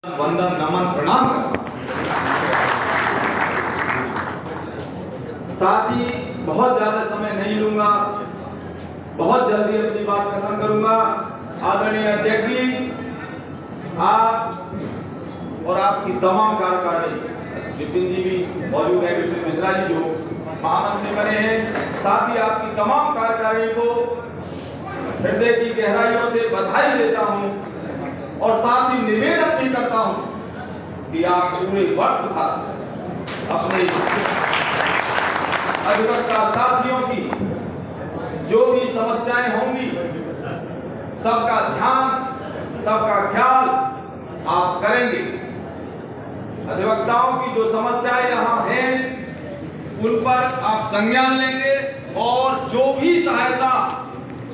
वंदन नमन प्रणाम करता हूं। साथ ही बहुत ज्यादा समय नहीं लूंगा, बहुत जल्दी अपनी बात खत्म करूंगा। आदरणीय अध्यक्ष जी, आप और आपकी तमाम कार्यकारिणी, विपिन जी भी मौजूद है, विपिन मिश्रा जी जो महामंत्री बने हैं, साथ ही आपकी तमाम कार्यकारिणी को हृदय की गहराइयों से बधाई देता हूं और साथ ही निवेदन भी करता हूं कि आप पूरे वर्ष भर अपने अधिवक्ता साथियों की जो भी समस्याएं होंगी सबका ध्यान, सबका ख्याल आप करेंगे। अधिवक्ताओं की जो समस्याएं यहाँ हैं उन पर आप संज्ञान लेंगे और जो भी सहायता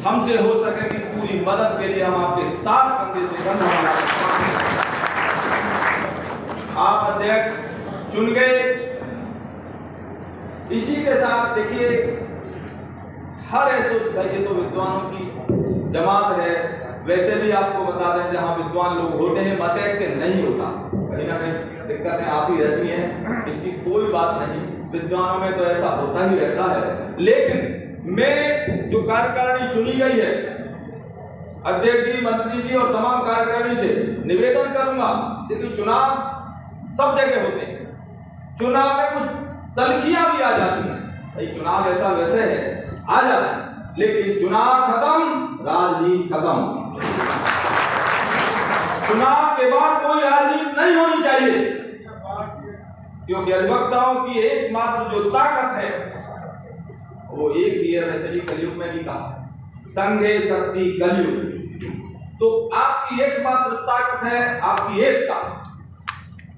हमसे हो सकेगी पूरी मदद के लिए हम आपके साथ कंधे से कंधा मिलाकर आप अध्यक्ष चुन गए। इसी के साथ देखिए, हर ऐसे ये तो विद्वानों की जमात है, वैसे भी आपको बता दें जहां विद्वान लोग होते हैं मत के नहीं होता, कहीं ना कहीं दिक्कतें आती रहती हैं, इसकी कोई बात नहीं, विद्वानों में तो ऐसा होता ही रहता है। लेकिन मैं जो कार्यकारिणी चुनी गई है, अध्यक्ष जी, मंत्री जी और तमाम कार्यकारिणी से निवेदन करूंगा, देखिए चुनाव सब जगह होते हैं, चुनाव में कुछ तलखियां भी आ जाती हैं, चुनाव ऐसा वैसे है आ जाता है, लेकिन चुनाव खत्म राजनीति खत्म। चुनाव के बाद कोई राजनीति नहीं होनी चाहिए, क्योंकि अधिवक्ताओं की एकमात्र जो ताकत है वो एक ही है, वैसे भी कलयुग में भी कहा संघे शक्ति कलयुग, तो आपकी एकमात्र ताकत है आपकी एकता।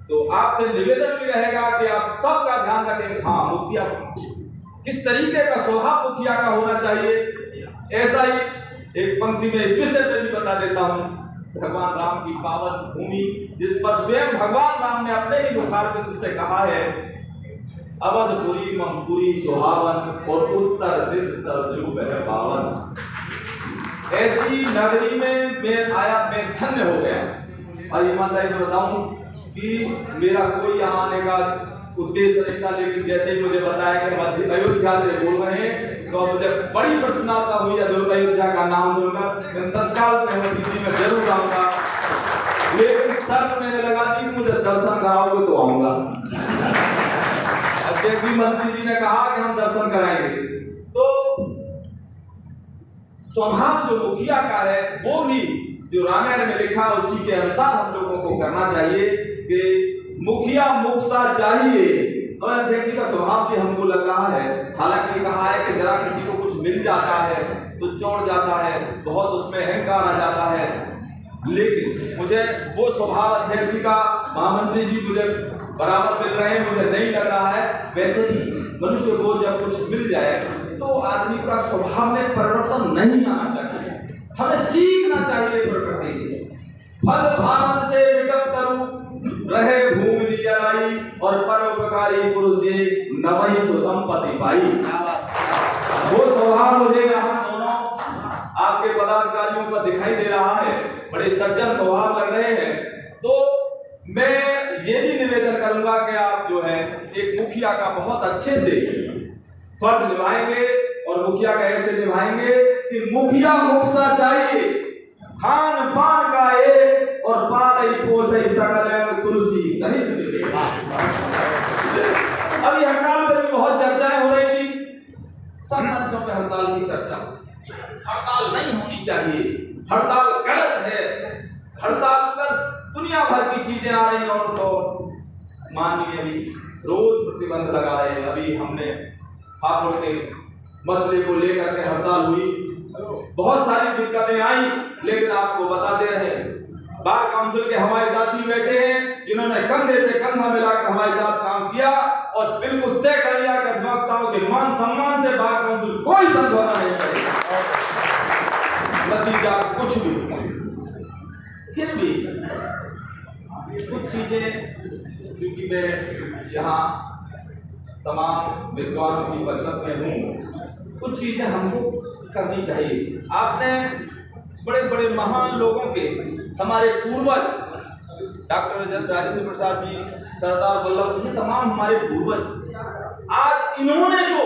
तो आपसे निवेदन भी रहेगा कि आप सबका ध्यान रखेंगे। हाँ, मुखिया किस तरीके का स्वभाव मुखिया का होना चाहिए, ऐसा ही एक पंक्ति में इस विषय पे भी बता देता हूँ। भगवान राम की पावन भूमि जिस पर स्वयं भगवान राम ने अपने ही मुखारबिंद से कहा है, अवधपुरी ममपुरी सुहावन और उत्तर दिश सरजू बह पावन। ऐसी नगरी में मैं आया, मैं धन्य हो गया। और ईमानदारी से बताऊं कि मेरा कोई यहाँ आने का उद्देश्य नहीं था, लेकिन जैसे ही मुझे बताया कि मध्य अयोध्या से बोल रहे हैं तो मुझे बड़ी प्रसन्नता हुई। अयोध्या का नाम दूंगा, मैं तत्काल सहमति में जरूर आऊंगा, लेकिन शर्त मैंने लगा दी कि मुझे दर्शन कराओगे तो आऊंगा। अध्यक्ष जी, मंत्री जी ने कहा कि हम दर्शन कराएंगे, तो स्वभाव जो मुखिया का है वो भी जो रामायण में लिखा उसी के अनुसार हम लोगों को करना चाहिए कि मुखिया मुखसा चाहिए। और अध्यक्ष जी का स्वभाव भी हमको लग रहा है, हालांकि कहा है कि जरा किसी को कुछ मिल जाता है तो चौड़ जाता है, बहुत उसमें अहंकार आ जाता है, लेकिन मुझे वो स्वभाव अध्यक्ष जी का, महामंत्री जी मुझे बराबर मिल रहे हैं, मुझे नहीं लग रहा है। वैसे ही मनुष्य को जब कुछ मिल जाए तो आदमी का स्वभाव में परिवर्तन नहीं आना चाहिए, हमें सीखना चाहिए प्रकृति से। फल भारत से विकट करूं रहे भूमि निजराई और परोपकारी पुरुष जे नवहि सुसंपत्ति पाई। वो स्वभाव मुझे यहाँ दोनों आपके पदाधिकारियों का दिखाई दे रहा है, बड़े सज्जन स्वभाव लग रहे हैं। तो मैं ये भी निवेदन करूंगा कि आप जो है एक मुखिया का बहुत अच्छे से फर्ज निभाएंगे और मुखिया का ऐसे निभाएंगे कि मुखिया मुखसा चाहिए, खान पान का एक और पालई पोसई सकल तुलसी सहित मिले। अभी हड़ताल पर भी बहुत चर्चाएं हो रही थी, सब मंचों पे हड़ताल की चर्चा। हड़ताल नहीं होनी चाहिए, हड़ताल गलत है, हड़ताल पर दुनिया भर की चीजें आ रही और तो माननीय भी रोज प्रतिबंध लगा रहे हैं। अभी हमने हापुड़ के मसले को लेकर के हड़ताल हुई, बहुत सारी दिक्कतें आई, लेकिन आपको बता दे रहे हैं बार काउंसिल के हमारे साथी बैठे हैं जिन्होंने कंधे से कंधा मिलाकर हमारे साथ काम किया और बिल्कुल तय कर लिया कि अधिवक्ताओं के मान सम्मान से बार काउंसिल कोई समझौता नहीं करेगा, नतीजा कुछ भी। फिर भी कुछ चीजें, चूंकि मैं यहाँ तमाम विद्वानों की बचत में हूँ, कुछ चीजें हमको करनी चाहिए। आपने बड़े बड़े महान लोगों के, हमारे पूर्वज डॉक्टर राजेंद्र प्रसाद जी, सरदार वल्लभ, ये तमाम हमारे पूर्वज, आज इन्होंने जो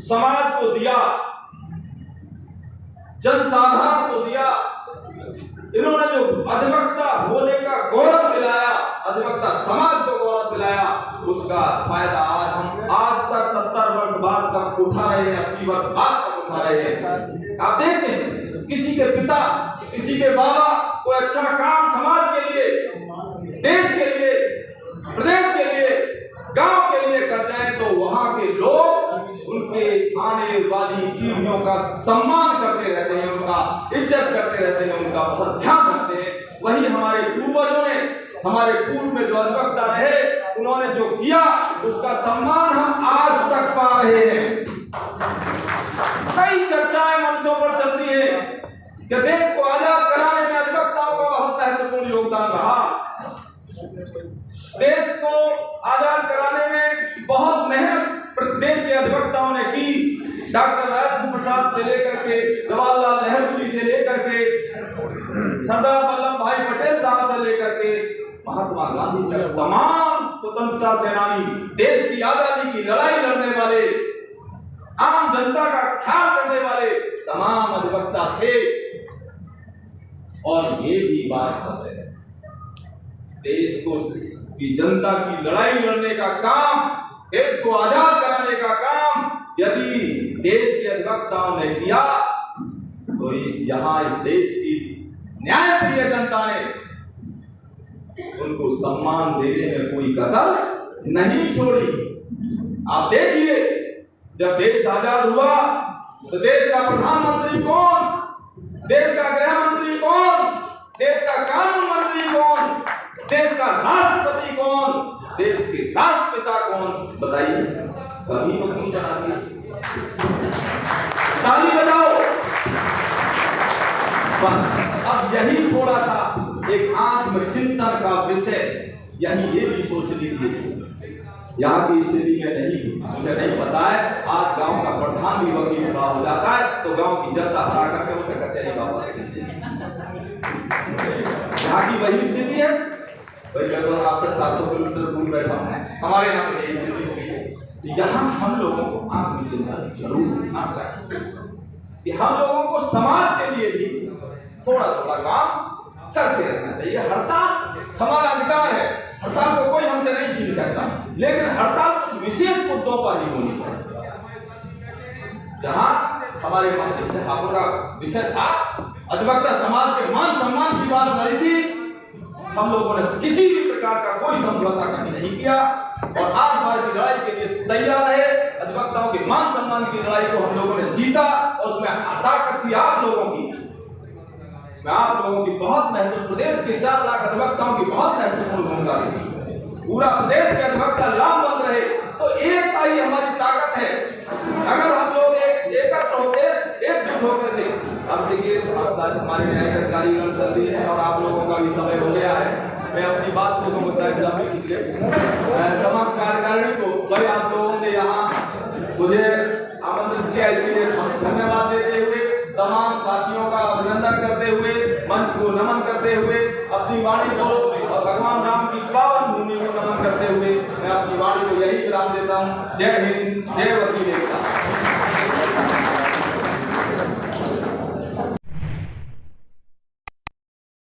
समाज को दिया, जनसाधारण को दिया, इन्होंने जो अधिवक्ता होने का गौरव दिलाया, अधिवक्ता समाज को गौरव दिलाया, उसका फायदा आज तक 70 वर्ष बाद तक उठा रहे हैं, 80 वर्ष बाद तक उठा रहे हैं। आप देखते हैं किसी के पिता, किसी के बाबा कोई अच्छा काम समाज के लिए, देश के लिए, प्रदेश के लिए, गांव के लिए कर जाए तो वहां के लोग उनके आने वाली पीढ़ियों का सम्मान करते रहते हैं, उनका इज्जत करते रहते हैं, उनका बहुत ध्यान रखते हैं। वही हमारे पूर्वजों ने, हमारे पूर्व में जो अधिवक्ता रहे, उन्होंने जो किया उसका सम्मान हम आज तक पा रहे हैं। कई चर्चाएं मंचों पर चलती है कि देश को आजाद कराने में अधिवक्ताओं का बहुत महत्वपूर्ण योगदान रहा, देश को आजाद कराने में बहुत मेहनत देश के अधिवक्ताओं ने की। डॉक्टर राजेंद्र प्रसाद से लेकर के, जवाहरलाल नेहरू जी से लेकर के, सरदार वल्लभ भाई पटेल साहब से लेकर के, महात्मा गांधी तक तमाम स्वतंत्रता सेनानी, देश की आजादी की लड़ाई लड़ने वाले, आम जनता का ख्याल करने वाले तमाम अधिवक्ता थे। और ये भी बात सच है, देश को की जनता की लड़ाई लड़ने का काम, देश को आजाद कराने का काम यदि देश के अधिवक्ताओं ने किया तो इस देश की न्यायप्रिय जनता ने उनको सम्मान देने में कोई कसर नहीं छोड़ी। आप देखिए, जब देश आजाद हुआ तो देश का प्रधानमंत्री कौन, देश का गृह मंत्री कौन, देश का कानून मंत्री कौन, देश का राष्ट्रपति कौन, देश के राष्ट्रपिता कौन, बताइए? सभी वकील बना दिया। ताली बजाओ। अब यही थोड़ा सा एक आत्मचिंतन का विषय, यही ये भी सोच लीजिए, यहाँ की स्थिति में नहीं, मुझे नहीं पता है, आज गांव का प्रधान भी वकील खड़ा हो जाता है तो गांव की जनता हरा करके उसे कचहरी वापस भेजती है। यहाँ की वही स्थिति है। भाई मैं तो आपसे 700 किलोमीटर दूर बैठा हूँ, हमारे यहाँ पे यही स्थिति हो गई है। तो यहाँ हम लोगों को आत्मचिंतन जरूर होना चाहिए कि हम लोगों को समाज के लिए भी थोड़ा थोड़ा काम करते रहना चाहिए। हड़ताल हमारा अधिकार है, हड़ताल को कोई हमसे नहीं छीन सकता, लेकिन हड़ताल कुछ विशेष मुद्दों पर ही होनी चाहिए। जहां हमारे मंत्री से आपका विषय था, अधिवक्ता समाज के मान सम्मान की बात करी थी, हम लोगों ने किसी भी प्रकार का कोई समझौता कहीं नहीं किया और आज बार की लड़ाई के लिए तैयार रहे। अधिवक्ताओं के मान सम्मान की लड़ाई को हम लोगों ने जीता और उसमें ताकत थी आप लोगों की, आप लोगों की बहुत महत्वपूर्ण, प्रदेश के 4 लाख अधिवक्ताओं की बहुत महत्वपूर्ण भूमिका थी। पूरा प्रदेश के अधिवक्ता लामबंद रहे तो एकता ही हमारी ताकत है। अगर हम लोग एकत्र होकर, एकजुट होकर के, अब देखिए शायद हमारे न्यायिक अधिकारी चल रही है और आप लोगों का भी समय हो गया है, मैं अपनी बात को शायद लंबी खींचे तमाम कार्यकारिणी को, भाई आप लोगों ने यहाँ मुझे आमंत्रित किया, इसलिए हम धन्यवाद देते हुए, तमाम साथियों का अभिनंदन करते हुए, मंच को नमन करते हुए, अपनी वाणी को और भगवान राम की पावन भूमि को नमन करते हुए मैं अपनी वाणी को यही विराम देता हूँ। जय हिंद, जय वकील एकता।